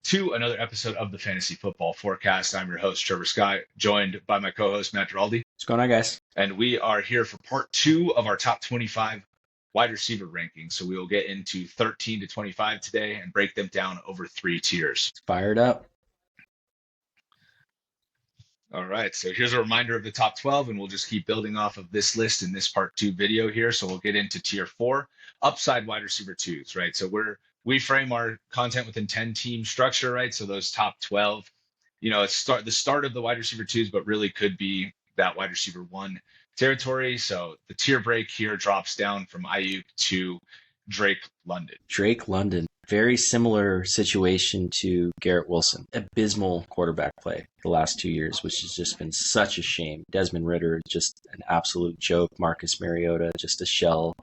to another episode of the Fantasy Football Forecast. I'm your host, Trevor Scott, joined by my co-host, Matt Giraldi. What's going on, guys? And we are here for part 2 of our top 25 wide receiver rankings. So we will get into 13 to 25 today and break them down over 3 tiers. Fired up. All right, so here's a reminder of the top 12, and we'll just keep building off of this list in this part 2 video here. So we'll get into tier 4, upside wide receiver 2s, right? So we frame our content within 10-team structure, right? So those top 12, it's the start of the wide receiver 2s, but really could be that wide receiver 1 territory. So the tier break here drops down from Ayuk to Drake London. Drake London, very similar situation to Garrett Wilson. Abysmal quarterback play the last 2 years, which has just been such a shame. Desmond Ridder, just an absolute joke. Marcus Mariota, just a shell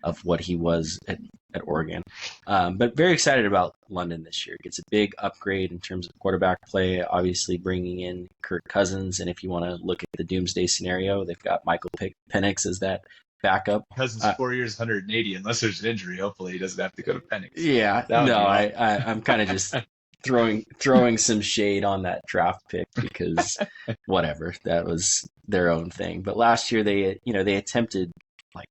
of what he was at Oregon. But very excited about London this year. Gets a big upgrade in terms of quarterback play, obviously bringing in Kirk Cousins. And if you want to look at the doomsday scenario, they've got Michael Penix as that backup. Cousins 4 years, 180, unless there's an injury. Hopefully he doesn't have to go to Penix. Yeah, no, I'm kind of just throwing some shade on that draft pick because whatever, that was their own thing. But last year they attempted like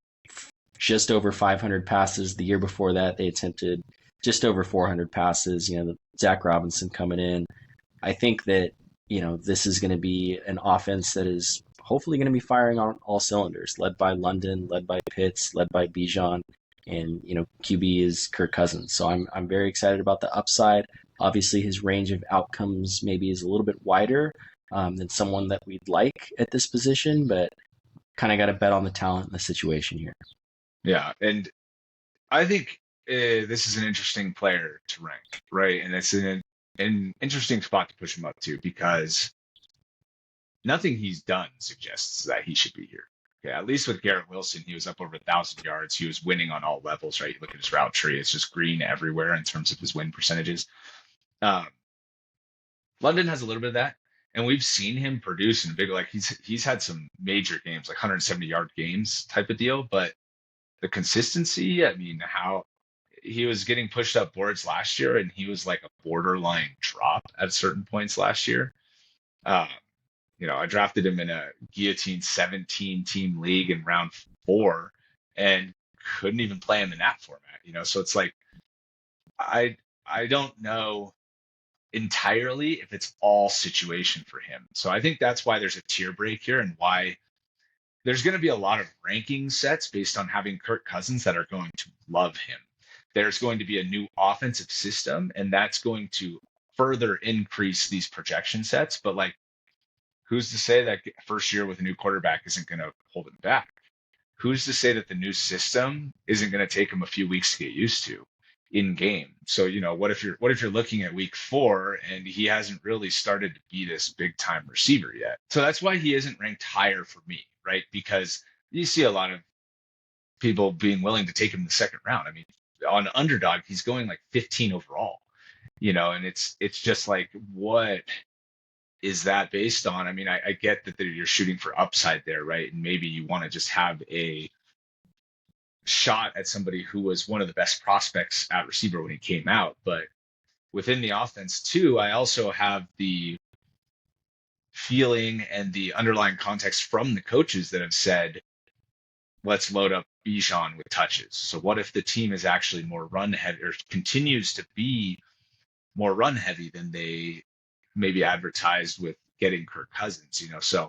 just over 500 passes. The year before that they attempted just over 400 passes. Zach Robinson coming in. I think that this is going to be an offense that is hopefully going to be firing on all cylinders, led by London, led by Pitts, led by Bijan, and QB is Kirk Cousins. So I'm very excited about the upside. Obviously, his range of outcomes maybe is a little bit wider than someone that we'd like at this position, but kind of got to bet on the talent and the situation here. Yeah, and I think this is an interesting player to rank, right? And it's an interesting spot to push him up to because nothing he's done suggests that he should be here. Yeah, at least with Garrett Wilson, he was up over 1,000 yards. He was winning on all levels, right? You look at his route tree; it's just green everywhere in terms of his win percentages. London has a little bit of that, and we've seen him produce in a big, like he's had some major games, like 170-yard games type of deal. But the consistency, I mean, how he was getting pushed up boards last year, and he was like a borderline drop at certain points last year. I drafted him in a guillotine 17-team league in round 4 and couldn't even play him in that format, so it's like I don't know entirely if it's all situation for him. So I think that's why there's a tier break here and why there's going to be a lot of ranking sets based on having Kirk Cousins that are going to love him. There's going to be a new offensive system, and that's going to further increase these projection sets. But who's to say that first year with a new quarterback isn't going to hold him back? Who's to say that the new system isn't going to take him a few weeks to get used to in game? So, what if you're looking at week 4 and he hasn't really started to be this big time receiver yet? So that's why he isn't ranked higher for me, right? Because you see a lot of people being willing to take him in the second round. I mean, on Underdog, he's going like 15 overall, and it's just like, what is that based on? I mean, I get that you're shooting for upside there, right? And maybe you want to just have a shot at somebody who was one of the best prospects at receiver when he came out. But within the offense too, I also have the feeling and the underlying context from the coaches that have said, let's load up Bijan with touches. So what if the team is actually more run heavy or continues to be more run heavy than they maybe advertised with getting Kirk Cousins, So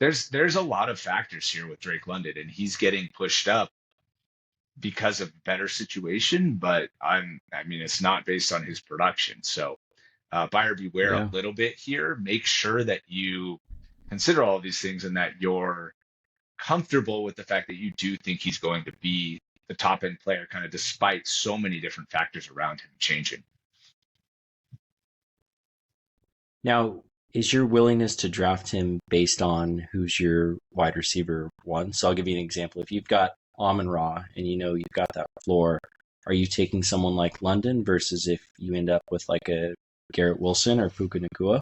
there's a lot of factors here with Drake London, and he's getting pushed up because of better situation, but it's not based on his production. So buyer beware a little bit here. Make sure that you consider all of these things and that you're comfortable with the fact that you do think he's going to be the top end player, kind of despite so many different factors around him changing. Now, is your willingness to draft him based on who's your wide receiver 1? So I'll give you an example. If you've got Amon-Ra and you've got that floor, are you taking someone like London versus if you end up with like a Garrett Wilson or Puka Nacua?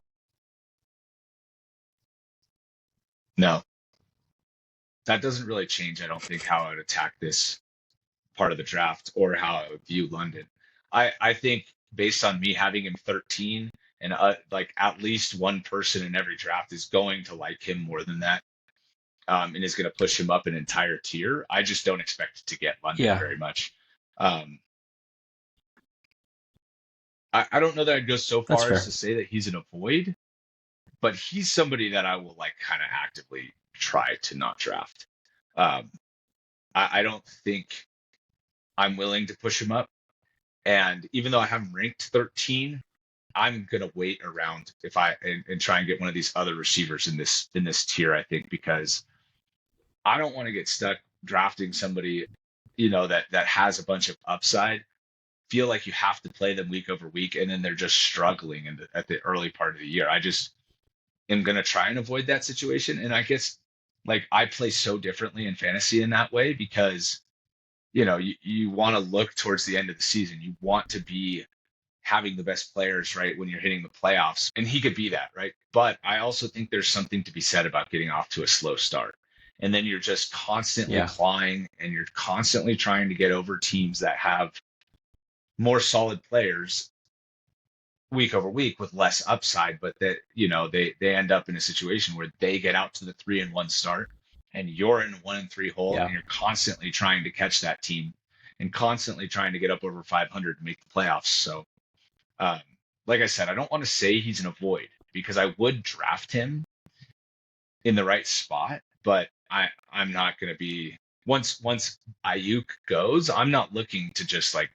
No. That doesn't really change, I don't think, how I would attack this part of the draft or how I would view London. I think based on me having him 13, and like at least one person in every draft is going to like him more than that, and is going to push him up an entire tier. I just don't expect to get London Yeah, very much. Um, I don't know that I'd go so that's far as fair. to say that he's an avoid, but he's somebody that I will like kind of actively try to not draft. Um, I don't think I'm willing to push him up. And even though I have him ranked 13, I'm gonna wait around if and try and get one of these other receivers in this tier. I think because I don't want to get stuck drafting somebody, that has a bunch of upside. Feel like you have to play them week over week, and then they're just struggling at the early part of the year. I just am gonna try and avoid that situation. And I guess like I play so differently in fantasy in that way because you want to look towards the end of the season. You want to be having the best players, right, when you're hitting the playoffs. And he could be that, right? But I also think there's something to be said about getting off to a slow start. And then you're just constantly Yeah, clawing and you're constantly trying to get over teams that have more solid players week over week with less upside, but that, they end up in a situation where they get out to the 3-1 start and you're in a 1-3 hole and yeah, you're constantly trying to catch that team and constantly trying to get up over 500 to make the playoffs. So, um, like I said, I don't want to say he's an avoid because I would draft him in the right spot, but I'm not going to be once Ayuk goes, I'm not looking to just like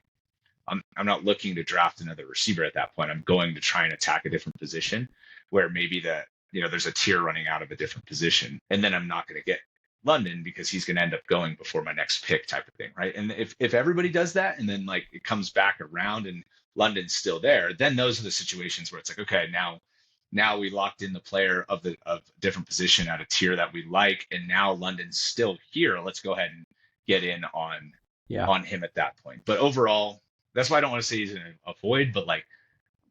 I'm not looking to draft another receiver at that point. I'm going to try and attack a different position where maybe there's a tier running out of a different position, and then I'm not going to get London because he's going to end up going before my next pick type of thing, right? And if everybody does that, and then like it comes back around and London's still there, then those are the situations where it's like, okay, now we locked in the player of different position at a tier that we like, and now London's still here. Let's go ahead and get in yeah, on him at that point. But overall, that's why I don't want to say he's an avoid, but like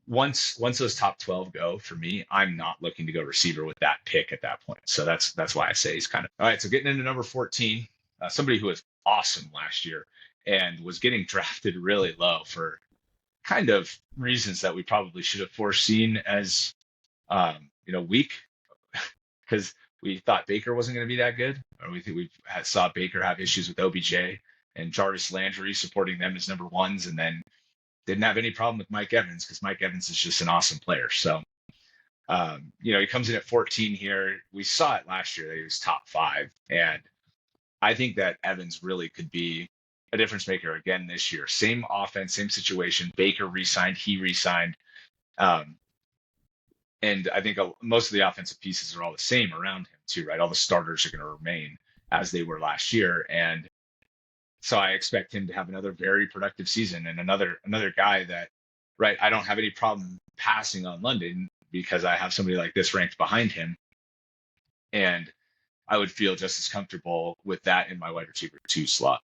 once those top 12 go for me, I'm not looking to go receiver with that pick at that point. So that's why I say he's kind of all right. So getting into number 14, somebody who was awesome last year and was getting drafted really low for kind of reasons that we probably should have foreseen as weak because we thought Baker wasn't going to be that good, or we think saw Baker have issues with OBJ and Jarvis Landry supporting them as number ones, and then didn't have any problem with Mike Evans because Mike Evans is just an awesome player. So, he comes in at 14 here. We saw it last year that he was top 5, and I think that Evans really could be a difference maker again this year. Same offense, same situation. Baker re-signed, he re-signed. And I think most of the offensive pieces are all the same around him too, right? All the starters are going to remain as they were last year. And so I expect him to have another very productive season and another guy that, right, I don't have any problem passing on London because I have somebody like this ranked behind him. And I would feel just as comfortable with that in my wide receiver 2 slot.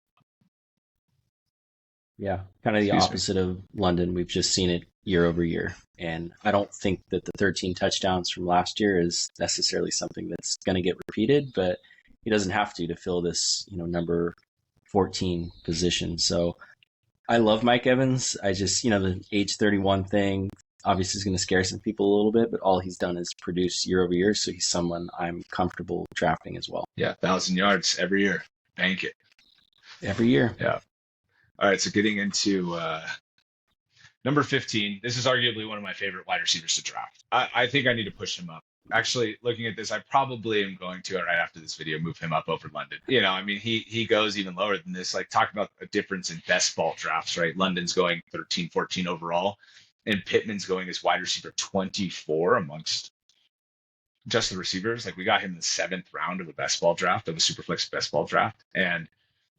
yeah. Kind of the Excuse me. opposite of London. We've just seen it year over year. And I don't think that the 13 touchdowns from last year is necessarily something that's going to get repeated, but he doesn't have to fill this, number 14 position. So I love Mike Evans. I just, the age 31 thing obviously is going to scare some people a little bit, but all he's done is produce year over year. So he's someone I'm comfortable drafting as well. Yeah, 1,000 yards every year. Bank it. Every year. Yeah. All right, so getting into number 15. This is arguably one of my favorite wide receivers to draft. I think I need to push him up. Actually, looking at this, I probably am going to, right after this video, move him up over London. I mean, he goes even lower than this. Like, talk about a difference in best ball drafts, right? London's going 13, 14 overall, and Pittman's going as wide receiver 24 amongst just the receivers. Like, we got him in the 7th round of a best ball draft, of a Superflex best ball draft. And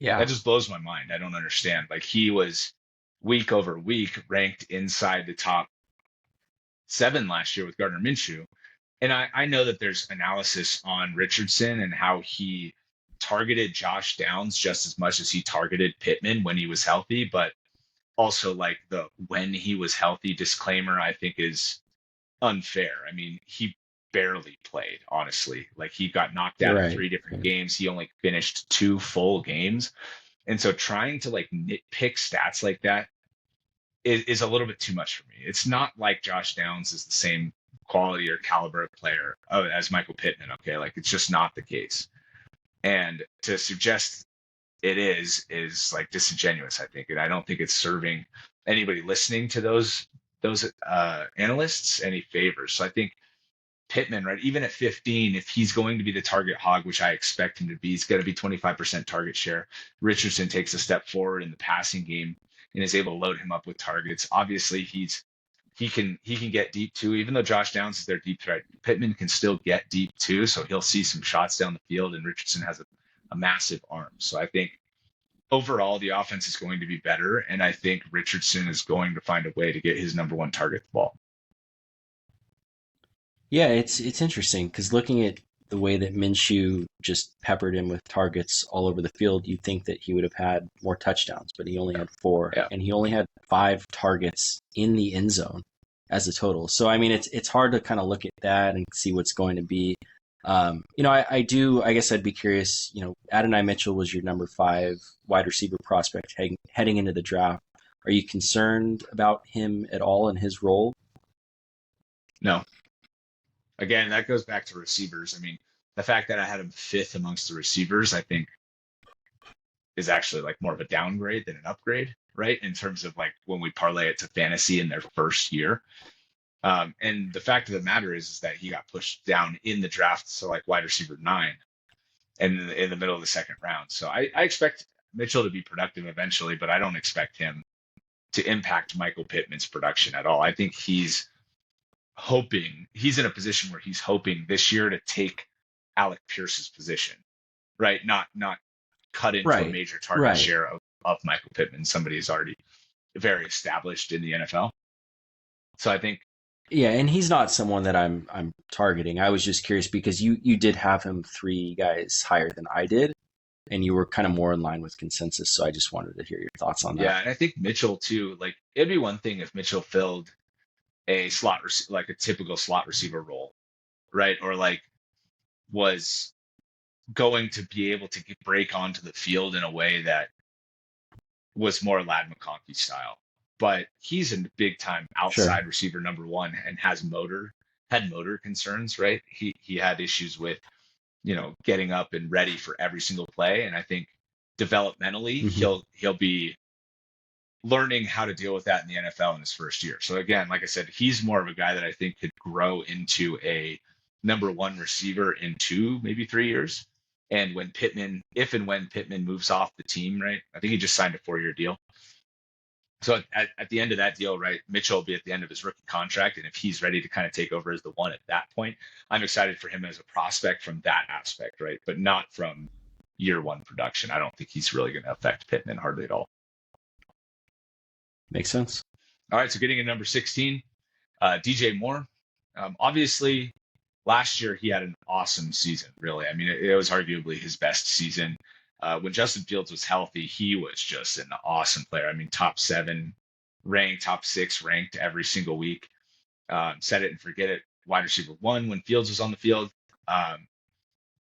that just blows my mind. I don't understand. Like, he was week over week ranked inside the top 7 last year with Gardner Minshew. And I know that there's analysis on Richardson and how he targeted Josh Downs just as much as he targeted Pittman when he was healthy, but also like the when he was healthy disclaimer, I think is unfair. I mean, he barely played, honestly. Like, he got knocked out of 3 different games. He only finished 2 full games. And so trying to like nitpick stats like that is a little bit too much for me. It's not like Josh Downs is the same quality or caliber of player as Michael Pittman. Okay, like it's just not the case. And to suggest it is like disingenuous, I think, and I don't think it's serving anybody listening to those analysts any favors. So I think Pittman, right, even at 15, if he's going to be the target hog, which I expect him to be, he's going to be 25% target share. Richardson takes a step forward in the passing game and is able to load him up with targets. Obviously, he can get deep too. Even though Josh Downs is their deep threat, Pittman can still get deep too. So he'll see some shots down the field, and Richardson has a massive arm. So I think overall the offense is going to be better, and I think Richardson is going to find a way to get his number one target the ball. Yeah, it's interesting because looking at the way that Minshew just peppered him with targets all over the field, you'd think that he would have had more touchdowns, but he only had 4, Yeah. and he only had 5 targets in the end zone as a total. So I mean, it's hard to kind of look at that and see what's going to be. I guess I'd be curious. Adonai Mitchell was your number 5 wide receiver prospect heading into the draft. Are you concerned about him at all in his role? No. Again, that goes back to receivers. I mean, the fact that I had him 5th amongst the receivers, I think, is actually like more of a downgrade than an upgrade, right? In terms of like when we parlay it to fantasy in their first year. And the fact of the matter is that he got pushed down in the draft, so like wide receiver 9, and in the middle of the second round. So I expect Mitchell to be productive eventually, but I don't expect him to impact Michael Pittman's production at all. I think he's in a position where he's hoping this year to take Alec Pierce's position, right? Not cut into a major target share of Michael Pittman, somebody who's already very established in the NFL. So I think, yeah, and he's not someone that I'm targeting. I was just curious because you did have him 3 guys higher than I did, and you were kind of more in line with consensus. So I just wanted to hear your thoughts on that. Yeah, and I think Mitchell too. Like it'd be one thing if Mitchell filled a like a typical slot receiver role, right? Or like was going to be able to break onto the field in a way that was more Lad McConkey style. But he's a big time outside receiver number 1 and had motor concerns, right? He had issues with, getting up and ready for every single play. And I think developmentally he'll be learning how to deal with that in the NFL in his first year. So again, like I said, he's more of a guy that I think could grow into a number 1 receiver in 2, maybe 3 years. And if and when Pittman moves off the team, right? I think he just signed a 4-year deal. So at the end of that deal, right, Mitchell will be at the end of his rookie contract. And if he's ready to kind of take over as the 1 at that point, I'm excited for him as a prospect from that aspect, right? But not from year 1 production. I don't think he's really going to affect Pittman hardly at all. Makes sense. All right, so getting in number 16, DJ Moore. Obviously, last year he had an awesome season, really. I mean, it was arguably his best season. When Justin Fields was healthy, he was just an awesome player. I mean, top 7 ranked, top 6 ranked every single week. Set it and forget it. Wide receiver 1 when Fields was on the field.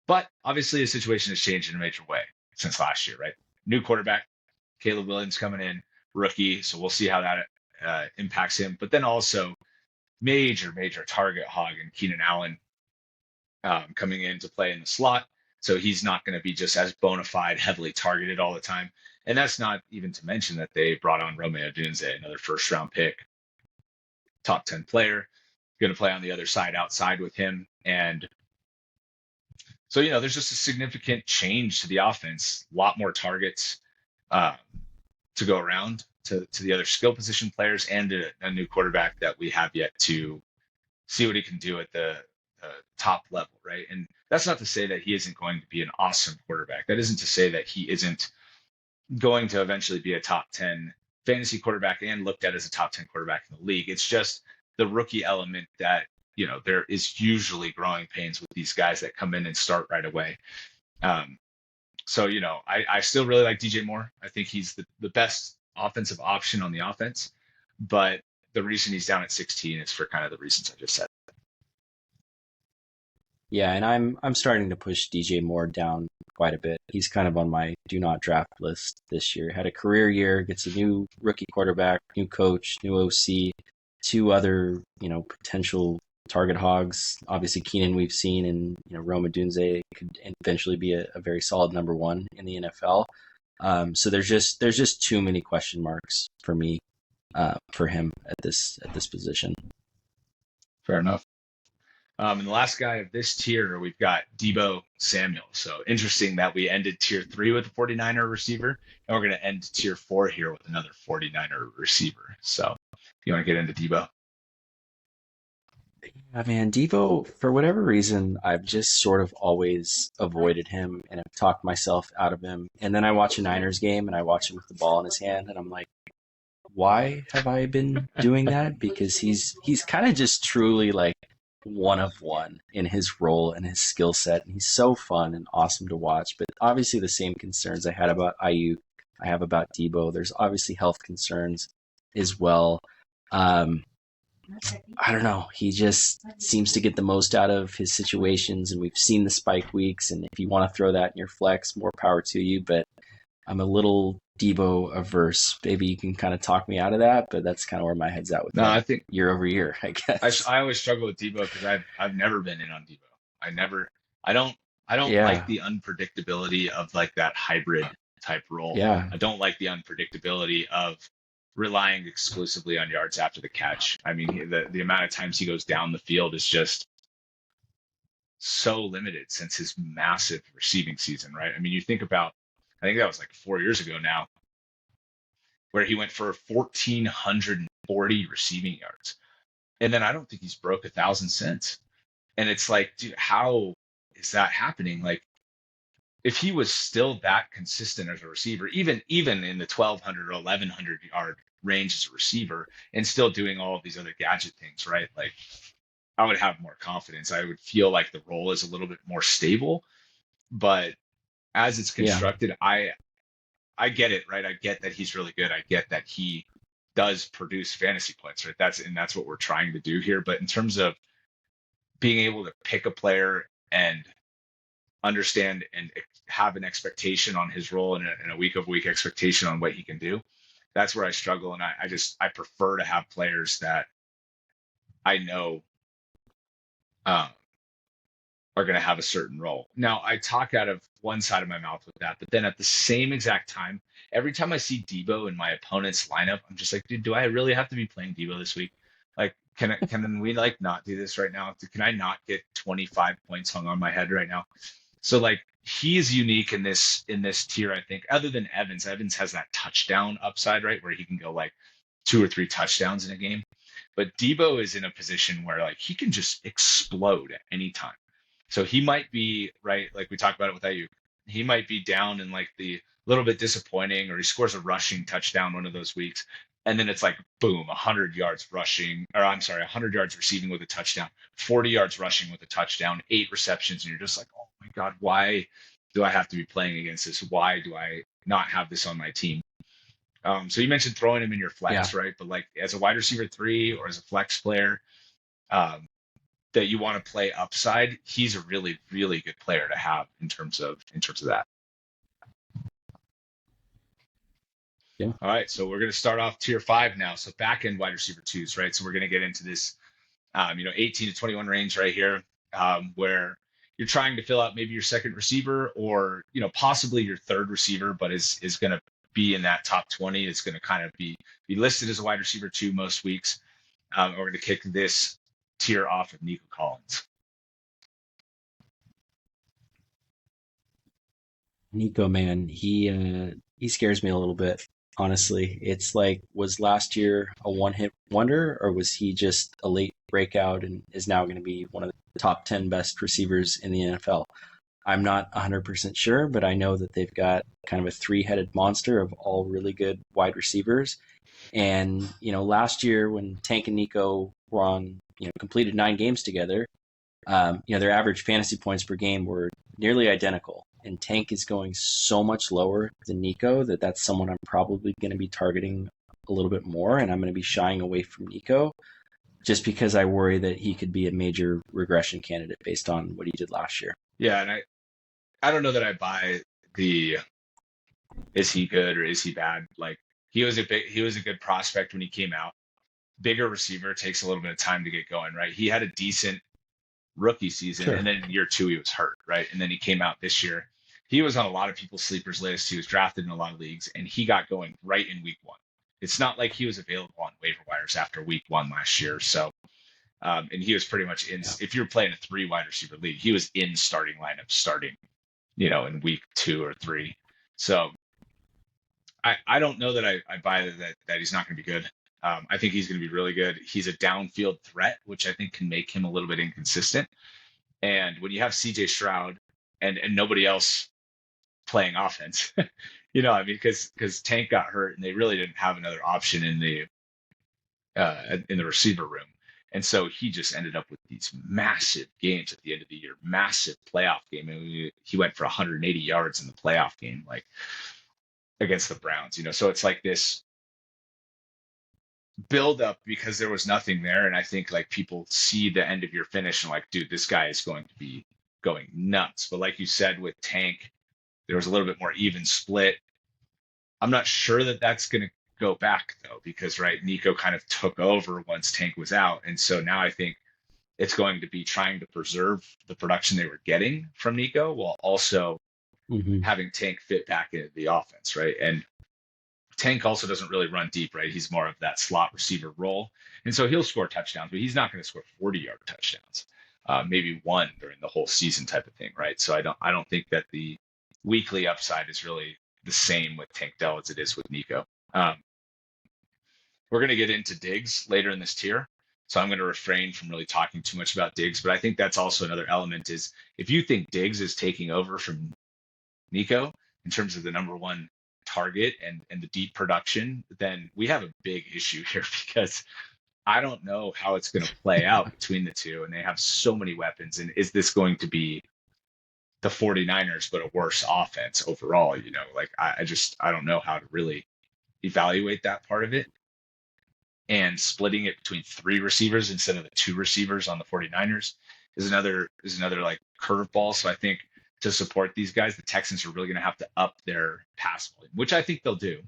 But obviously, the situation has changed in a major way since last year, right? New quarterback, Caleb Williams coming in, rookie. So we'll see how that impacts him. But then also major target hog and Keenan Allen coming in to play in the slot. So he's not going to be just as bona fide, heavily targeted all the time. And that's not even to mention that they brought on Romeo Dunze, another first-round pick, top 10 player, going to play on the other side outside with him. And so, there's just a significant change to the offense, a lot more targets to go around to the other skill position players and a new quarterback that we have yet to see what he can do at the top level, right? And that's not to say that he isn't going to be an awesome quarterback. That isn't to say that he isn't going to eventually be a top 10 fantasy quarterback and looked at as a top 10 quarterback in the league. It's just the rookie element that, there is usually growing pains with these guys that come in and start right away. So, I still really like DJ Moore. I think he's the best offensive option on the offense, but the reason he's down at 16 is for kind of the reasons I just said. Yeah, and I'm starting to push DJ Moore down quite a bit. He's kind of on my do not draft list this year. Had a career year, gets a new rookie quarterback, new coach, new OC, two other, potential target hogs. Obviously Keenan we've seen, and Rome Odunze could eventually be a very solid number one in the NFL. So there's just too many question marks for me, for him at this position. Fair enough. And the last guy of this tier, we've got Deebo Samuel. So interesting that we ended tier 3 with a 49er receiver, and we're going to end tier 4 here with another 49er receiver. So you want to get into Deebo? Yeah, man, Deebo, for whatever reason, I've just sort of always avoided him and have talked myself out of him. And then I watch a Niners game and I watch him with the ball in his hand, and I'm like, why have I been doing that? Because he's kind of just truly like one of one in his role and his skill set, and he's so fun and awesome to watch. But obviously, the same concerns I had about Ayuk, I have about Deebo. There's obviously health concerns as well. I don't know. He just seems to get the most out of his situations, and we've seen the spike weeks. And if you want to throw that in your flex, more power to you. But I'm a little Deebo averse. Maybe you can kind of talk me out of that, but that's kind of where my head's at with No, him I think year over year, I guess. I always struggle with Deebo because I've never been in on Deebo. I never I don't I don't like Yeah, the unpredictability of like that hybrid type role. yeah, I don't like the unpredictability of relying exclusively on yards after the catch. I mean, the amount of times he goes down the field is just so limited since his massive receiving season, right? I mean, you think about, I think that was like 4 years ago now, where he went for 1,440 receiving yards. And then I don't think he's broke 1,000 since. And it's like, dude, how is that happening? Like, if he was still that consistent as a receiver, even in the 1,200 or 1,100 yard range as a receiver, and still doing all of these other gadget things, right? Like, I would have more confidence. I would feel like the role is a little bit more stable. But as it's yeah, constructed, I get it, right? I get that he's really good. I get that he does produce fantasy points, right? That's what we're trying to do here. But in terms of being able to pick a player and understand and have an expectation on his role and a week of week expectation on what he can do, that's where I struggle. And I prefer to have players that I know um, are going to have a certain role. Now, I talk out of one side of my mouth with that, but then at the same exact time, every time I see Deebo in my opponent's lineup, I'm just like, dude, do I really have to be playing Deebo this week? Like, can we like not do this right now? Can I not get 25 points hung on my head right now? So like he is unique in this tier, I think, other than Evans. Evans has that touchdown upside, right? Where he can go like 2 or 3 touchdowns in a game. But Deebo is in a position where like he can just explode at any time. So he might be right, like we talked about it with Ayuk. He might be down in like the little bit disappointing, or he scores a rushing touchdown one of those weeks, and then it's like boom, 100 yards rushing, or I'm sorry, 100 yards receiving with a touchdown, 40 yards rushing with a touchdown, 8 receptions, and you're just like, oh my god, why do I have to be playing against this? Why do I not have this on my team? So you mentioned throwing him in your yeah. flex, right? But like as a wide receiver 3 or as a flex player, um, that you want to play upside, he's a really, really good player to have in terms of that. Yeah. All right, so we're going to start off tier 5 now. So back end wide receiver 2s, right? So we're going to get into this, 18 to 21 range right here, where you're trying to fill out maybe your second receiver, or possibly your third receiver, but is going to be in that top 20. It's going to kind of be listed as a wide receiver 2 most weeks. We're going to kick this tier off of Nico Collins. Nico, man, he scares me a little bit. Honestly, it's like, was last year a one-hit wonder, or was he just a late breakout and is now going to be one of the top 10 best receivers in the NFL? I'm not 100% sure, but I know that they've got kind of a three-headed monster of all really good wide receivers. And, last year when Tank and Nico were on, completed 9 games together, their average fantasy points per game were nearly identical. And Tank is going so much lower than Nico that's someone I'm probably going to be targeting a little bit more, and I'm going to be shying away from Nico. just because I worry that he could be a major regression candidate based on what he did last year. Yeah, and I don't know that I buy the is he good or is he bad? Like he was a good prospect when he came out. Bigger receiver takes a little bit of time to get going, right? He had a decent rookie season, Sure. and then in year two he was hurt, right? And then he came out this year. He was on a lot of people's sleepers list. He was drafted in a lot of leagues, and he got going right in week one. It's not like he was available on waiver wires after week one last year. So, and he was pretty much in. Yeah. If you're playing a 3 wide receiver league, he was in starting lineup starting, in week 2 or 3. So I don't know that I buy that he's not going to be good. I think he's going to be really good. He's a downfield threat, which I think can make him a little bit inconsistent. And when you have CJ Stroud and nobody else playing offense, I mean, because Tank got hurt and they really didn't have another option in the receiver room. And so he just ended up with these massive games at the end of the year, massive playoff game. And he went for 180 yards in the playoff game, like against the Browns, So it's like this build up because there was nothing there. And I think like people see the end of your finish and like, dude, this guy is going to be going nuts. But like you said, with Tank, there was a little bit more even split. I'm not sure that that's going to go back though, because right, Nico kind of took over once Tank was out. And so now I think it's going to be trying to preserve the production they were getting from Nico while also having Tank fit back into the offense, right? And Tank also doesn't really run deep, right? He's more of that slot receiver role. And so he'll score touchdowns, but he's not going to score 40-yard touchdowns. Maybe one during the whole season type of thing, right? So I don't think that the weekly upside is really the same with Tank Dell as it is with Nico. We're going to get into Diggs later in this tier. So I'm going to refrain from really talking too much about Diggs, but I think that's also another element is if you think Diggs is taking over from Nico in terms of the number one target and the deep production, then we have a big issue here because I don't know how it's going to play out between the two. And they have so many weapons. And is this going to be the 49ers, but a worse offense overall? Like I don't know how to really evaluate that part of it. And splitting it between 3 receivers instead of the 2 receivers on the 49ers is another like curveball. So I think to support these guys, the Texans are really going to have to up their pass volume, which I think they'll do.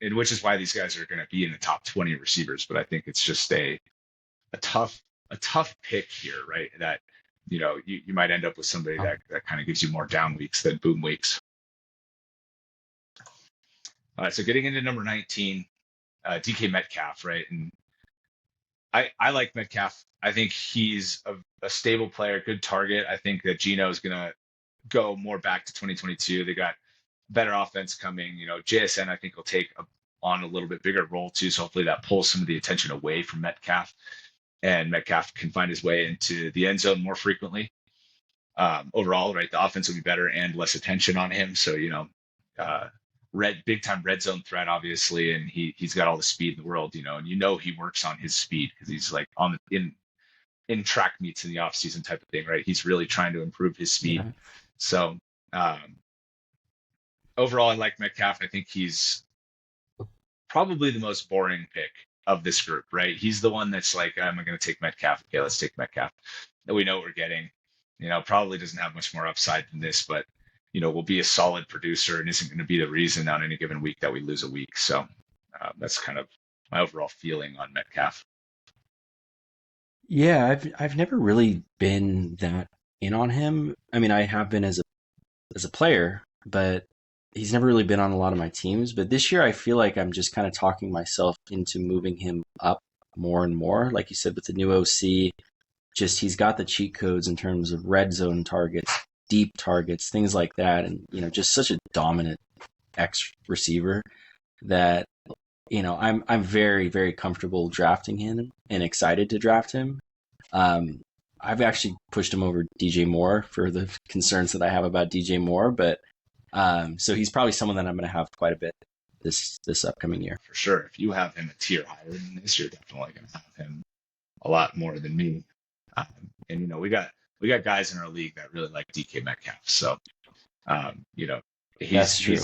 Which is why these guys are going to be in the top 20 receivers. But I think it's just a tough pick here, right? That you might end up with somebody that kind of gives you more down weeks than boom weeks. All right, so getting into number 19, DK Metcalf, right? And I like Metcalf. I think he's a stable player, good target. I think that Geno is going to go more back to 2022. They got better offense coming. JSN, I think, will take on a little bit bigger role too. So hopefully that pulls some of the attention away from Metcalf, and Metcalf can find his way into the end zone more frequently. Overall, right, the offense will be better and less attention on him. So big time red zone threat, obviously, and he's got all the speed in the world, and he works on his speed because he's like in track meets in the off season type of thing, right? He's really trying to improve his speed. Yeah. So overall, I like Metcalf. I think he's probably the most boring pick of this group, right? He's the one that's like, am I going to take Metcalf? Okay, let's take Metcalf. We know what we're getting. Probably doesn't have much more upside than this, but will be a solid producer and isn't going to be the reason on any given week that we lose a week. So that's kind of my overall feeling on Metcalf. Yeah, I've never really been that in on him. I mean, I have been as a player, but he's never really been on a lot of my teams. But this year, I feel like I'm just kind of talking myself into moving him up more and more. Like you said, with the new OC, just he's got the cheat codes in terms of red zone targets, deep targets, things like that, and just such a dominant X receiver that I'm very, very comfortable drafting him and excited to draft him. I've actually pushed him over DJ Moore for the concerns that I have about DJ Moore, but so he's probably someone that I'm going to have quite a bit this upcoming year. For sure. If you have him a tier higher than this, you're definitely going to have him a lot more than me. And we got guys in our league that really like DK Metcalf. So, that's true.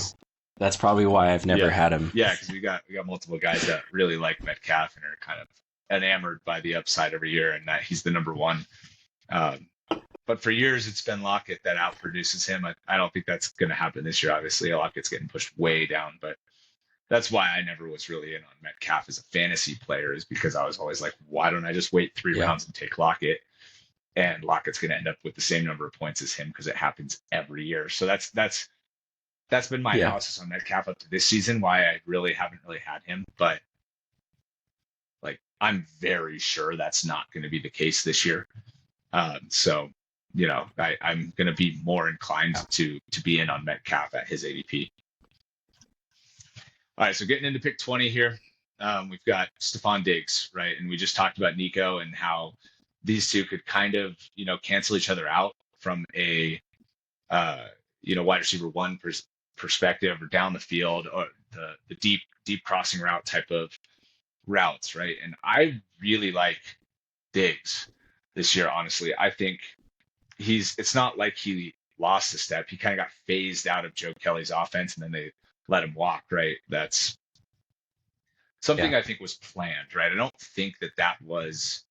That's probably why I've never had him. Yeah, because we got multiple guys that really like Metcalf and are kind of enamored by the upside every year and that he's the number one. Um, but for years, it's been Lockett that outproduces him. I don't think that's going to happen this year. Obviously, Lockett's getting pushed way down, but that's why I never was really in on Metcalf as a fantasy player, is because I was always like, why don't I just wait 3 rounds and take Lockett? And Lockett's going to end up with the same number of points as him because it happens every year. So that's been my analysis on Metcalf up to this season, why I really haven't really had him. But like, I'm very sure that's not going to be the case this year. So, I'm going to be more inclined to be in on Metcalf at his ADP. All right, so getting into pick 20 here, we've got Stefon Diggs, right? And we just talked about Nico and how these two could kind of, cancel each other out from a, wide receiver one perspective, or down the field, or the deep crossing route type of routes, right? And I really like Diggs this year, honestly. I think it's not like he lost a step. He kind of got phased out of Joe Kelly's offense and then they let him walk, right? That's something I think was planned, right? I don't think that was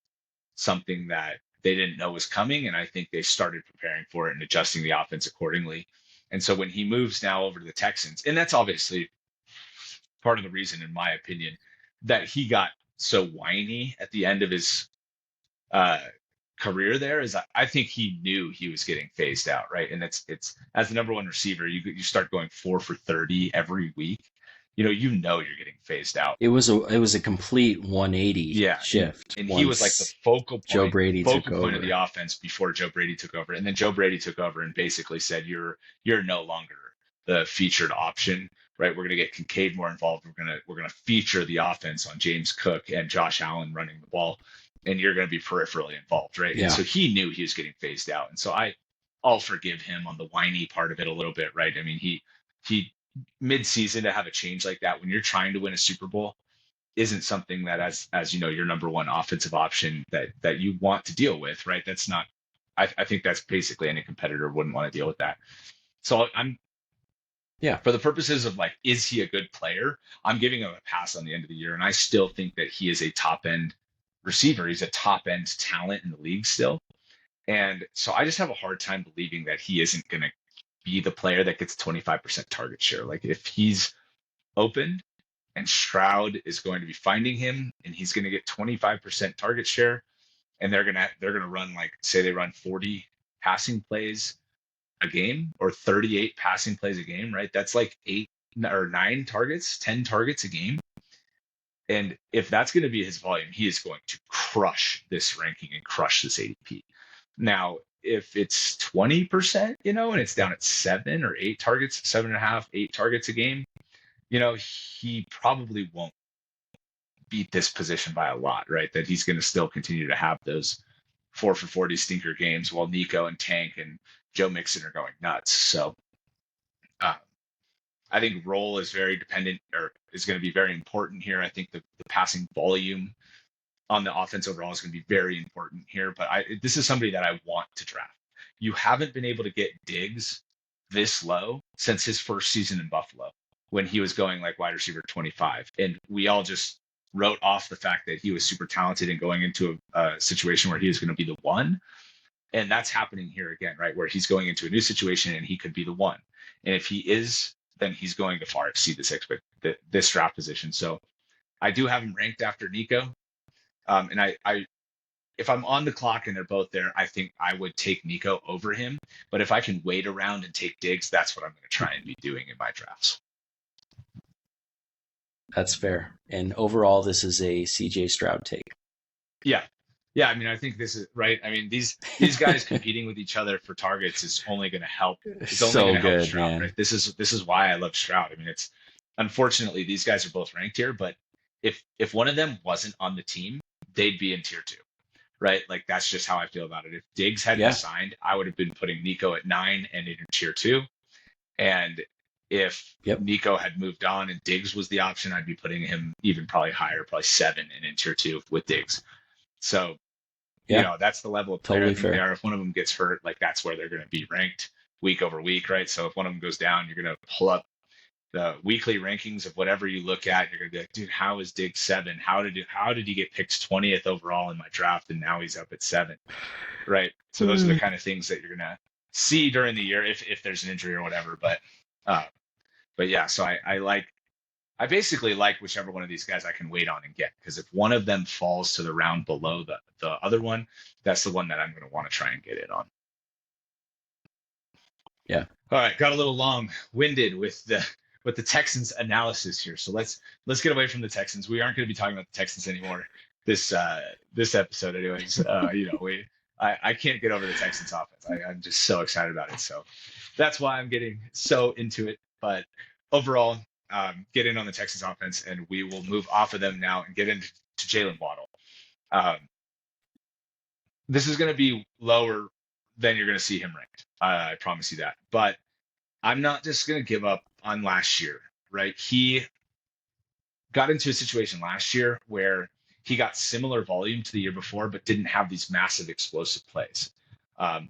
something that they didn't know was coming. And I think they started preparing for it and adjusting the offense accordingly. And so when he moves now over to the Texans, and that's obviously part of the reason, in my opinion, that he got so whiny at the end of his career there, is I think he knew he was getting phased out, right? And it's as the number one receiver, you start going 4 for 30 every week. You're getting phased out. It was a complete 180 shift. And he was like the focal point, Joe Brady took over of the offense before Joe Brady took over. And then Joe Brady took over and basically said, you're no longer the featured option, right? We're going to get Kincaid more involved. We're going to feature the offense on James Cook and Josh Allen running the ball, and you're going to be peripherally involved, right? Yeah. And so he knew he was getting phased out. And so I'll forgive him on the whiny part of it a little bit, right? I mean, he mid-season to have a change like that when you're trying to win a Super Bowl isn't something that as your number one offensive option that you want to deal with, right? That's not, I think that's basically any competitor wouldn't want to deal with that. So for the purposes of like, is he a good player? I'm giving him a pass on the end of the year. And I still think that he is a top end receiver. He's a top end talent in the league still. And so I just have a hard time believing that he isn't going to be the player that gets 25% target share. Like, if he's open and Stroud is going to be finding him and he's going to get 25% target share, and they're going to run, like, say they run 40 passing plays a game or 38 passing plays a game, right? That's like 8 or 9 targets, 10 targets a game. And if that's going to be his volume, he is going to crush this ranking and crush this ADP. Now, if it's 20%, and it's down at 7 or 8 targets, 7.5, 8 targets a game, he probably won't beat this position by a lot, right? That he's going to still continue to have those 4 for 40 stinker games while Nico and Tank and Joe Mixon are going nuts. So I think role is very dependent, or is going to be very important here. I think the passing volume on the offense overall is going to be very important here, but this is somebody that I want to draft. You haven't been able to get Diggs this low since his first season in Buffalo, when he was going like wide receiver 25. And we all just wrote off the fact that he was super talented and going into a situation where he was going to be the one. And that's happening here again, right? Where he's going into a new situation and he could be the one. And if he is, then he's going to far exceed this draft position. So I do have him ranked after Nico. And I, if I'm on the clock and they're both there, I think I would take Nico over him. But if I can wait around and take Diggs, that's what I'm going to try and be doing in my drafts. That's fair. And overall, this is a CJ Stroud take. Yeah. I mean, I think this is right. I mean, these guys competing with each other for targets is only going to help. It's only going to help Stroud, man. Right? This is why I love Stroud. I mean, it's unfortunately these guys are both ranked here, but if one of them wasn't on the team, they'd be in tier 2, right? Like, that's just how I feel about it. If Diggs hadn't signed, I would have been putting Nico at 9 and in tier 2. And if Nico had moved on and Diggs was the option, I'd be putting him even probably higher, probably 7 and in tier 2 with Diggs. So, that's the level of player they are. If one of them gets hurt, like, that's where they're going to be ranked week over week, right? So if one of them goes down, you're going to pull up the weekly rankings of whatever you look at, you're gonna be like, dude, how is Diggs 7? How did he get picked 20th overall in my draft and now he's up at 7? Right. So those are the kind of things that you're gonna see during the year if there's an injury or whatever. Uh, but yeah, so I basically like whichever one of these guys I can wait on and get, because if one of them falls to the round below the other one, that's the one that I'm going to want to try and get it on. Yeah. All right, got a little long-winded with the Texans analysis here, so let's get away from the Texans. We aren't going to be talking about the Texans anymore this episode, anyways. I can't get over the Texans offense. I'm just so excited about it, so that's why I'm getting so into it. But overall, get in on the Texans offense, and we will move off of them now and get into Jaylen Waddle. This is going to be lower than you're going to see him ranked. I promise you that. But I'm not just going to give up on last year, right? He got into a situation last year where he got similar volume to the year before, but didn't have these massive explosive plays.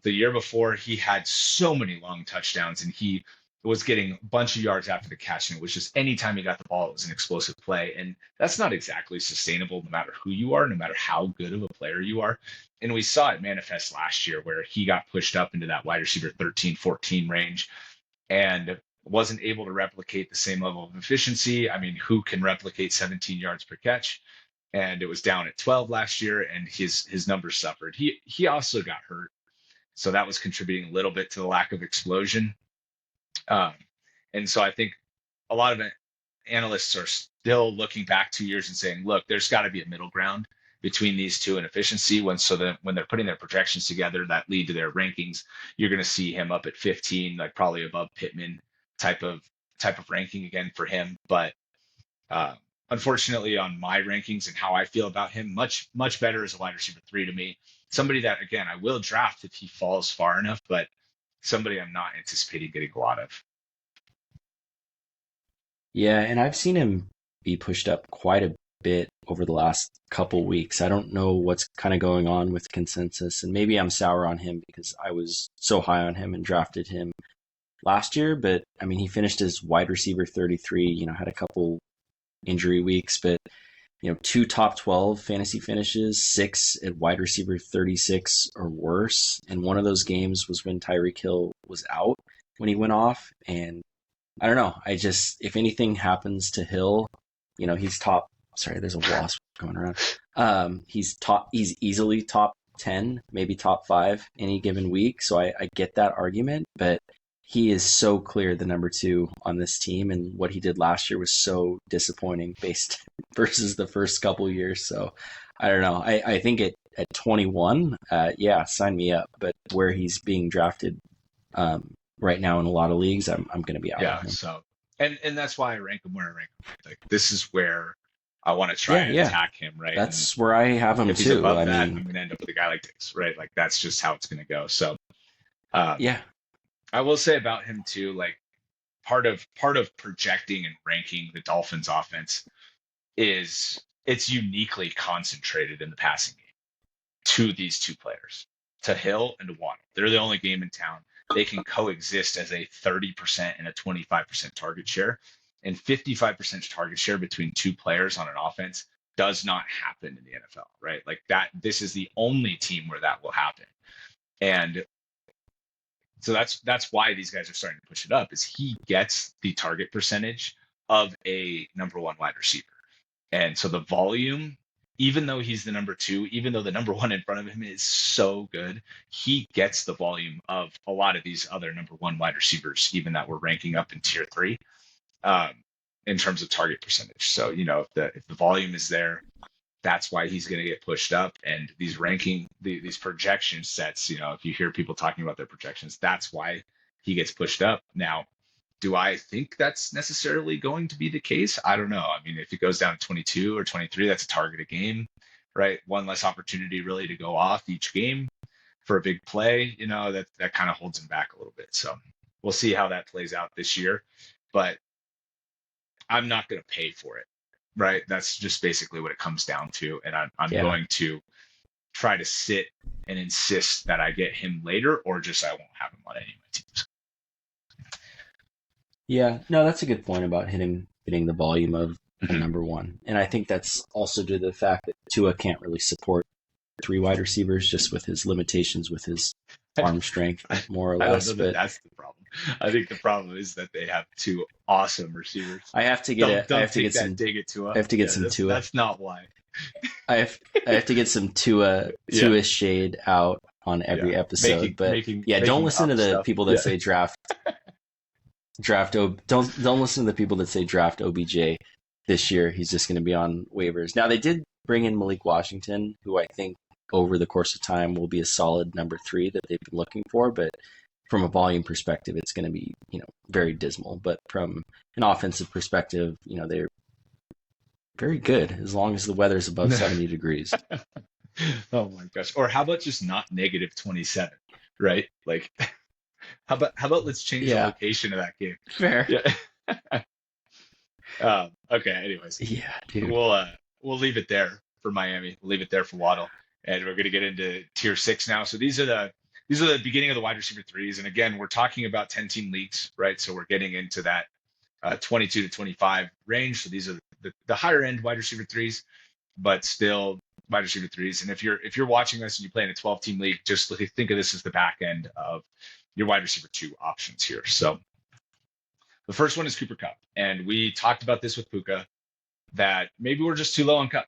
The year before, he had so many long touchdowns, and he was getting a bunch of yards after the catch, and it was just anytime he got the ball, it was an explosive play. And that's not exactly sustainable no matter who you are, no matter how good of a player you are. And we saw it manifest last year where he got pushed up into that wide receiver 13, 14 range and wasn't able to replicate the same level of efficiency. I mean, who can replicate 17 yards per catch? And it was down at 12 last year, and his numbers suffered. He also got hurt, so that was contributing a little bit to the lack of explosion. And so I think a lot of analysts are still looking back 2 years and saying, look, there's got to be a middle ground between these two in efficiency. When they're putting their projections together that lead to their rankings, you're going to see him up at 15, like probably above Pittman type of ranking again for him. But unfortunately, on my rankings and how I feel about him, much better as a wide receiver 3 to me. Somebody that, again, I will draft if he falls far enough, but somebody I'm not anticipating getting a lot of. Yeah, and I've seen him be pushed up quite a bit over the last couple weeks. I don't know what's kind of going on with consensus, and maybe I'm sour on him because I was so high on him and drafted him last year. But I mean, he finished as wide receiver 33, had a couple injury weeks, but 2 top 12 fantasy finishes, 6 at wide receiver 36 or worse. And one of those games was when Tyreek Hill was out when he went off. And I don't know. If anything happens to Hill, he's top. Sorry, there's a wasp going around. He's easily top 10, maybe top 5 any given week. So I get that argument, but he is so clear the number 2 on this team, and what he did last year was so disappointing versus the first couple years. So I don't know. I think at 21, sign me up. But where he's being drafted right now in a lot of leagues, I'm going to be out on him. So and that's why I rank him where I rank him. Like, this is where I want to try and attack him, right? That's where I have him if too. He's above that, I'm going to end up with a guy like Diggs, right? Like, that's just how it's going to go. So I will say about him too, like, part of projecting and ranking the Dolphins offense is it's uniquely concentrated in the passing game to these two players, to Hill and to Waddle. They're the only game in town. They can coexist as a 30% and a 25% target share, and 55% target share between two players on an offense does not happen in the NFL, right? Like that, this is the only team where that will happen. And so that's why these guys are starting to push it up, is he gets the target percentage of a number 1 wide receiver. And so the volume, even though he's the number 2, even though the number 1 in front of him is so good, he gets the volume of a lot of these other number 1 wide receivers, even that we're ranking up in tier 3, in terms of target percentage. So, if the volume is there, that's why he's going to get pushed up. And these these projection sets, if you hear people talking about their projections, that's why he gets pushed up. Now, do I think that's necessarily going to be the case? I don't know. I mean, if it goes down to 22 or 23, that's a target a game, right? One less opportunity really to go off each game for a big play, that kind of holds him back a little bit. So we'll see how that plays out this year, but I'm not going to pay for it, right? That's just basically what it comes down to. And I'm going to try to sit and insist that I get him later, or just I won't have him on any of my teams. Yeah, no, that's a good point about hitting the volume of a Mhm. number one, and I think that's also due to the fact that Tua can't really support three wide receivers just with his limitations with his arm strength, more or I don't know less. that But that's the problem. I think the problem is that they have two awesome receivers. I Don't have to take get that some dig at I Tua. have to get Yeah, some Tua. that's not why. I have I have to get some Yeah, Tua shade out on yeah. every episode. Making But making yeah, don't making listen to up the stuff. people that Yeah. say don't listen to the people that say draft OBJ this year. He's just going to be on waivers. Now they did bring in Malik Washington, who I think over the course of time will be a solid number three that they've been looking for, but from a volume perspective, it's going to be, very dismal. But from an offensive perspective, they're very good as long as the weather's above 70 degrees. Oh my gosh. Or how about just not negative 27, right? Like how about let's change the Yeah, location of that game? fair. Yeah. Okay, anyways. Yeah, dude. We'll leave it there for Miami. We'll leave it there for Waddle. And we're gonna get into tier six now. So these are the beginning of the wide receiver threes. And again, we're talking about 10-team leagues, right? So we're getting into that 22 to 25 range. So these are the higher end wide receiver threes, but still wide receiver threes. And if you're watching this and you play in a 12-team league, just think of this as the back end of your wide receiver two options here. So the first one is Cooper Cup, and we talked about this with Puka that maybe we're just too low on Cup.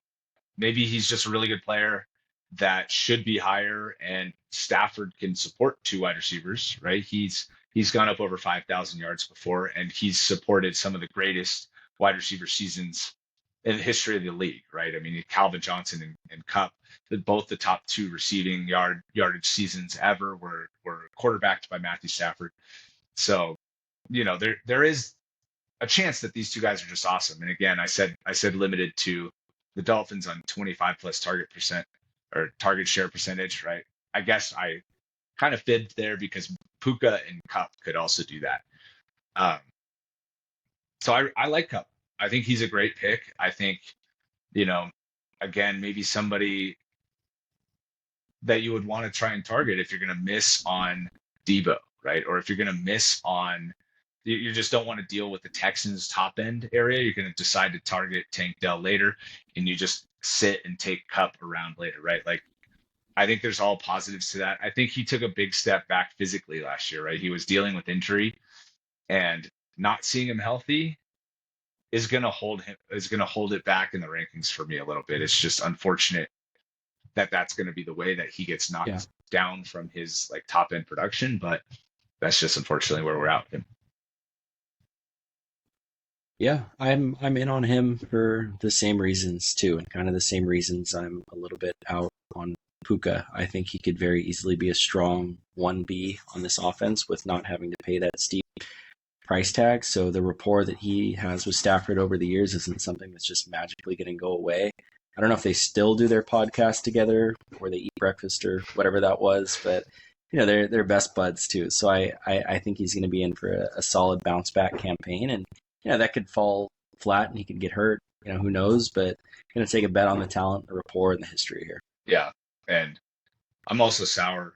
Maybe he's just a really good player that should be higher, and Stafford can support two wide receivers, right? He's gone up over 5,000 yards before, and he's supported some of the greatest wide receiver seasons in the history of the league, right? I mean, Calvin Johnson and Cup, both the top two receiving yardage seasons ever were quarterbacked by Matthew Stafford. So, there is a chance that these two guys are just awesome. And again, I said limited to the Dolphins on 25 plus target percent or target share percentage, right? I guess I kind of fibbed there because Puka and Cup could also do that. Um, so I like Cup. I think he's a great pick. I think, you know, again, maybe somebody that you would want to try and target if you're going to miss on Deebo, right? Or if you're going to miss on, you just don't want to deal with the Texans top end area. You're going to decide to target Tank Dell later, and you just sit and take Cup around later, right? Like I think there's all positives to that. I think he took a big step back physically last year, right? He was dealing with injury, and not seeing him healthy is going to hold it back in the rankings for me a little bit. It's just unfortunate that that's going to be the way that he gets Yeah. knocked down from his like top end production, but that's just unfortunately where we're at with him. Yeah, I'm in on him for the same reasons too, and kind of the same reasons I'm a little bit out on Puka. I think he could very easily be a strong 1B on this offense with not having to pay that steep price tag. So the rapport that he has with Stafford over the years isn't something that's just magically going to go away. I don't know if they still do their podcast together or they eat breakfast or whatever that was, but they're best buds too. So I think he's going to be in for a solid bounce back campaign, and that could fall flat and he could get hurt. Who knows? But going to take a bet on the talent, the rapport, and the history here. Yeah. And I'm also sour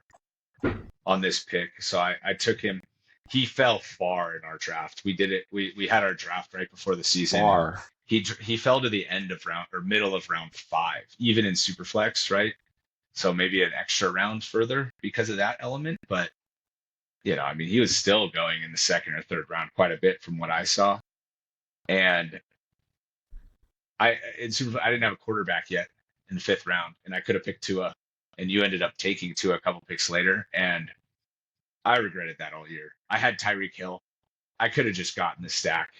on this pick. So I took him. He fell far in our draft. We did it. We had our draft right before the season, and Far. he fell to the end of round or middle of round five, even in Superflex, right? So maybe an extra round further because of that element. But I mean, he was still going in the second or third round quite a bit from what I saw. And I didn't have a quarterback yet in the fifth round, and I could have picked Tua, and you ended up taking Tua a couple picks later, and I regretted that all year. I had Tyreek Hill. I could have just gotten the stack,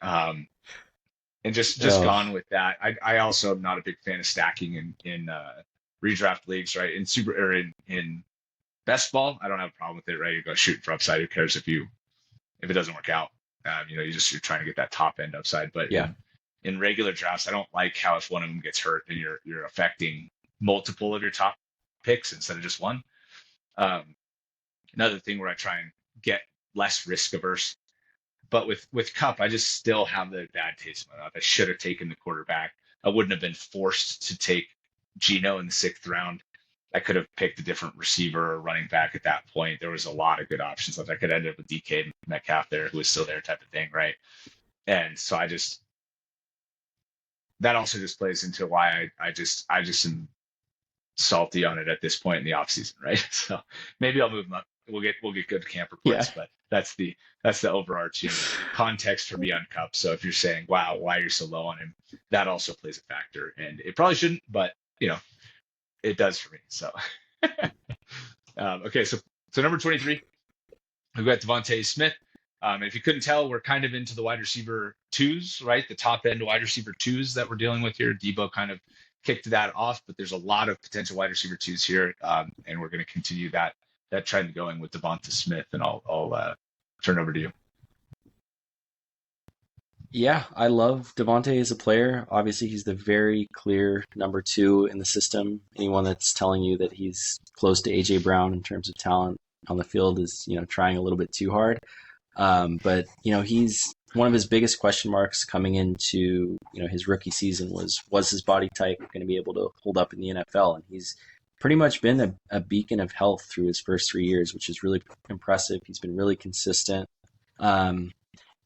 um, and just Oh, gone with that. I also am not a big fan of stacking in redraft leagues, right? In super or in best ball, I don't have a problem with it, right? You go shooting for upside. Who cares if it doesn't work out? You're trying to get that top end upside. But yeah. in regular drafts, I don't like how if one of them gets hurt, then you're affecting multiple of your top picks instead of just one. Um, Another thing where I try and get less risk averse. But with Cup, I just still have the bad taste in my mouth. I should have taken the quarterback. I wouldn't have been forced to take Gino in the sixth round I could have picked a different receiver or running back at that point. There was a lot of good options left. I could end up with DK Metcalf there, who was still there, type of thing, right? And so that also just plays into why I just am salty on it at this point in the offseason, right? So maybe I'll move him up. We'll get good camp Yeah. reports, but that's the overarching context for me on Kupp. So if you're saying, wow, why you're so low on him, that also plays a factor. And it probably shouldn't, but it does for me. So okay, so number 23, we've got Devontae Smith. If you couldn't tell, we're kind of into the wide receiver twos, right? The top end wide receiver twos that we're dealing with here. Deebo kind of kicked that off, but there's a lot of potential wide receiver twos here, and we're going to continue that trend going with Devonta Smith. And I'll turn it over to you. Yeah, I love Devontae as a player. Obviously, he's the very clear number 2 in the system. Anyone that's telling you that he's close to AJ Brown in terms of talent on the field is, trying a little bit too hard. But he's one of his biggest question marks coming into his rookie season was his body type going to be able to hold up in the NFL, and he's pretty much been a beacon of health through his first 3 years, which is really impressive. He's been really consistent.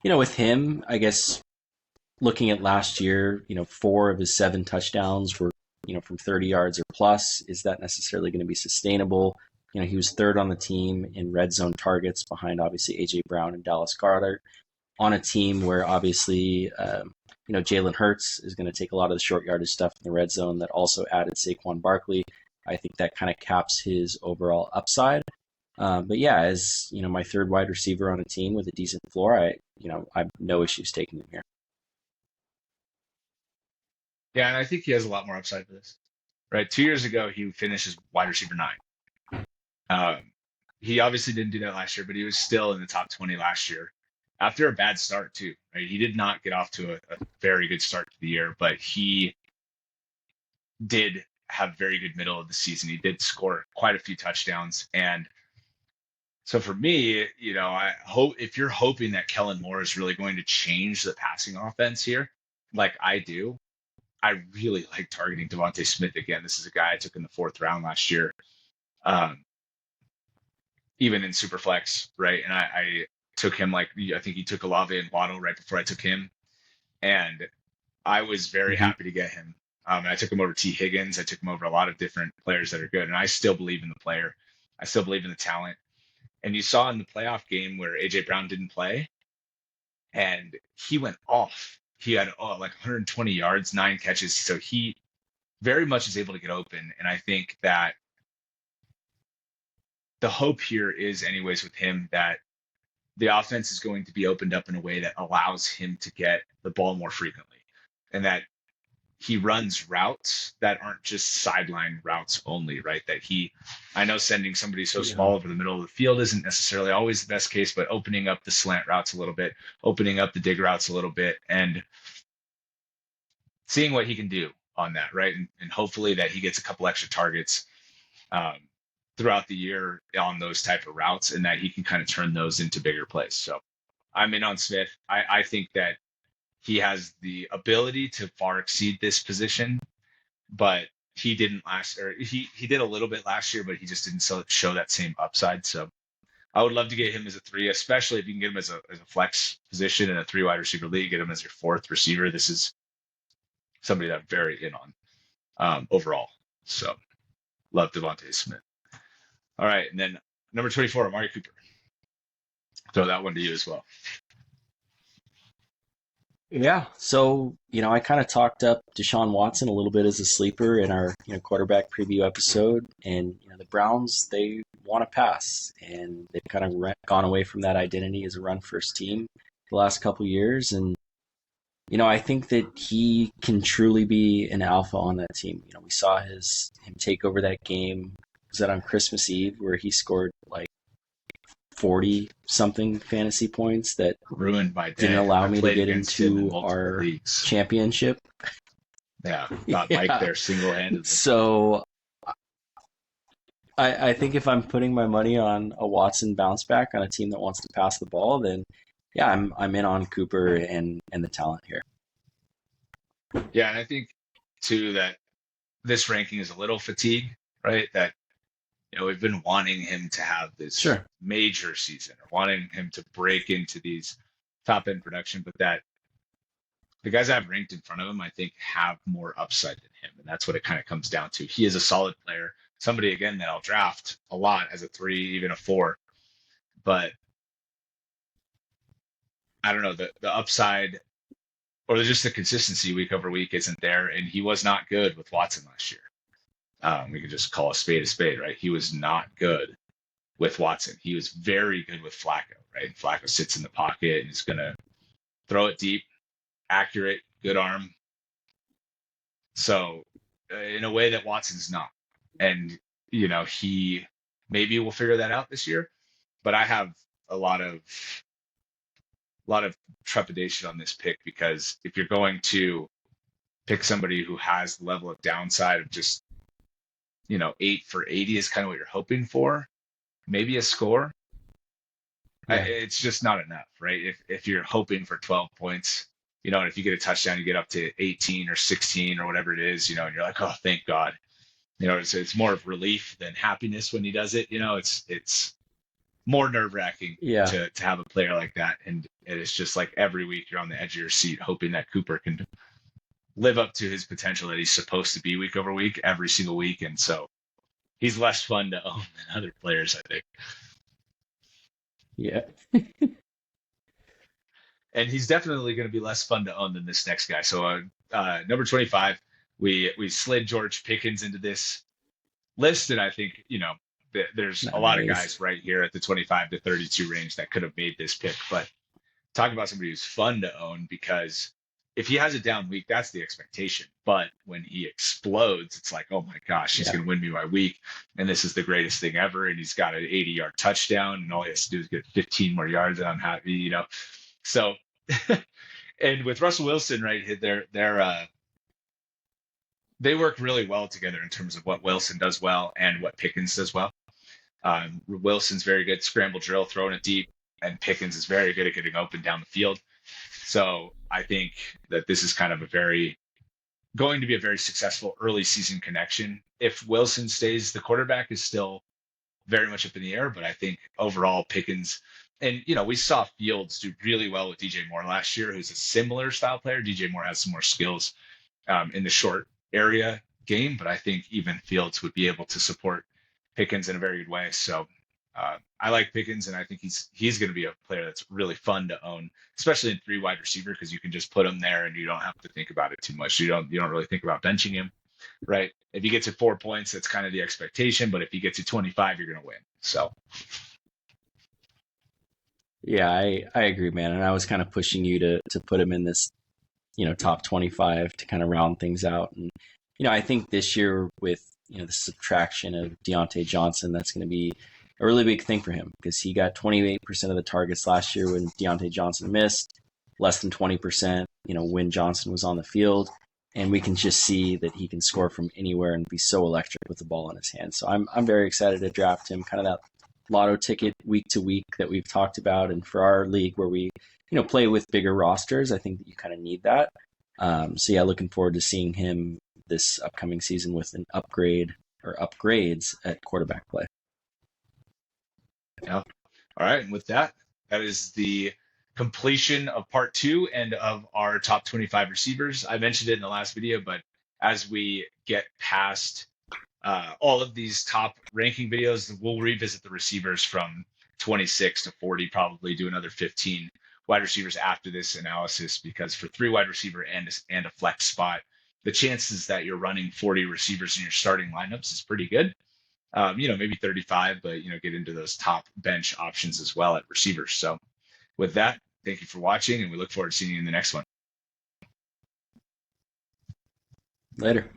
With him, I guess looking at last year, 4 of his 7 touchdowns were from 30 yards or plus. Is that necessarily going to be sustainable? He was 3rd on the team in red zone targets behind obviously AJ Brown and Dallas Goedert, on a team where obviously Jalen Hurts is going to take a lot of the short yardage stuff in the red zone. That also added Saquon Barkley. I think that kind of caps his overall upside. But yeah, as my 3rd wide receiver on a team with a decent floor, I have no issues taking him here. Yeah, and I think he has a lot more upside for this. Right, 2 years ago he finished as wide receiver 9. He obviously didn't do that last year, but he was still in the top 20 last year after a bad start too. Right, he did not get off to a very good start to the year, but he did have very good middle of the season. He did score quite a few touchdowns, and so for me, I hope, if you're hoping that Kellen Moore is really going to change the passing offense here, like I do, I really like targeting Devontae Smith again. This is a guy I took in the 4th round last year, even in Superflex, right? And I took him, I think he took Olave and Waddle right before I took him, and I was very happy to get him. And I took him over T. Higgins. I took him over a lot of different players that are good, and I still believe in the player. I still believe in the talent. And you saw in the playoff game where AJ Brown didn't play, and he went off. He had 120 yards, 9 catches. So he very much is able to get open. And I think that the hope here is, anyways, with him, that the offense is going to be opened up in a way that allows him to get the ball more frequently, and that he runs routes that aren't just sideline routes only, right? I know sending somebody so small over the middle of the field isn't necessarily always the best case, but opening up the slant routes a little bit, opening up the dig routes a little bit, and seeing what he can do on that, right? And hopefully that he gets a couple extra targets throughout the year on those type of routes, and that he can kind of turn those into bigger plays. So I'm in on Smith. I think that he has the ability to far exceed this position, but he didn't he did a little bit last year, but he just didn't show that same upside. So I would love to get him as a 3, especially if you can get him as a flex position in a 3 wide receiver league, get him as your 4th receiver. This is somebody that I'm very in on overall. So love Devontae Smith. All right, and then number 24, Amari Cooper. Throw that one to you as well. Yeah, so I kind of talked up Deshaun Watson a little bit as a sleeper in our quarterback preview episode, and the Browns, they want to pass, and they've kind of gone away from that identity as a run first team the last couple of years, and I think that he can truly be an alpha on that team. We saw him take over that game. Was that on Christmas Eve where he scored 40 something fantasy points that ruined my day. Didn't allow me to get into our leagues. Championship. Yeah, got Mike there single-handedly. So I think if I'm putting my money on a Watson bounce back on a team that wants to pass the ball, then yeah, I'm in on Cooper and the talent here. Yeah, and I think too that this ranking is a little fatigued, right? That, we've been wanting him to have this Sure. major season, or wanting him to break into these top end production, but that the guys I've ranked in front of him, I think, have more upside than him. And that's what it kind of comes down to. He is a solid player, somebody, again, that I'll draft a lot as a 3, even a 4. But I don't know, the upside or just the consistency week over week isn't there. And he was not good with Watson last year. We could just call a spade, right? He was not good with Watson. He was very good with Flacco, right? Flacco sits in the pocket and is going to throw it deep, accurate, good arm. So in a way that Watson's not. And, he maybe will figure that out this year, but I have a lot of trepidation on this pick, because if you're going to pick somebody who has the level of downside of just, 8 for 80 is kind of what you're hoping for, maybe a score. Yeah. It's just not enough, right? If you're hoping for 12 points, and if you get a touchdown, you get up to 18 or 16 or whatever it is, and you're like, oh, thank God. It's more of relief than happiness when he does it. It's more nerve-wracking Yeah. to have a player like that. And it's just like every week you're on the edge of your seat hoping that Cooper can live up to his potential that he's supposed to be week over week, every single week. And so he's less fun to own than other players, I think. Yeah. And he's definitely going to be less fun to own than this next guy. So number 25, we slid George Pickens into this list. And I think, there's a lot of guys right here at the 25 to 32 range that could have made this pick. But talk about somebody who's fun to own, because if he has a down week, that's the expectation. But when he explodes, it's like, oh my gosh, he's going to win me my week. And this is the greatest thing ever. And he's got an 80-yard touchdown, and all he has to do is get 15 more yards, and I'm happy, So, and with Russell Wilson, right, they work really well together in terms of what Wilson does well and what Pickens does well. Wilson's very good scramble drill, throwing it deep, and Pickens is very good at getting open down the field. So I think that this is kind of going to be a very successful early season connection. If Wilson stays, the quarterback is still very much up in the air, but I think overall Pickens, and we saw Fields do really well with DJ Moore last year, who's a similar style player. DJ Moore has some more skills in the short area game, but I think even Fields would be able to support Pickens in a very good way. So I like Pickens, and I think he's going to be a player that's really fun to own, especially in 3 wide receiver, because you can just put him there and you don't have to think about it too much. You don't really think about benching him, right? If he gets at 4 points, that's kind of the expectation, but if he gets at 25, you're going to win. So yeah, I agree, man. And I was kind of pushing you to put him in this, top 25 to kind of round things out. And, I think this year with, the subtraction of Deontay Johnson, that's going to be a really big thing for him, because he got 28% of the targets last year when Deontay Johnson missed, less than 20%, when Johnson was on the field. And we can just see that he can score from anywhere and be so electric with the ball in his hands. So I'm very excited to draft him, kind of that lotto ticket week to week that we've talked about. And for our league where we, play with bigger rosters, I think that you kind of need that. So yeah, looking forward to seeing him this upcoming season with an upgrade or upgrades at quarterback play. Yeah. All right. And with that is the completion of part 2 and of our top 25 receivers. I mentioned it in the last video, but as we get past all of these top ranking videos, we'll revisit the receivers from 26 to 40, probably do another 15 wide receivers after this analysis, because for 3 wide receiver and a flex spot, the chances that you're running 40 receivers in your starting lineups is pretty good. Maybe 35, but, get into those top bench options as well at receivers. So with that, thank you for watching, and we look forward to seeing you in the next one. Later.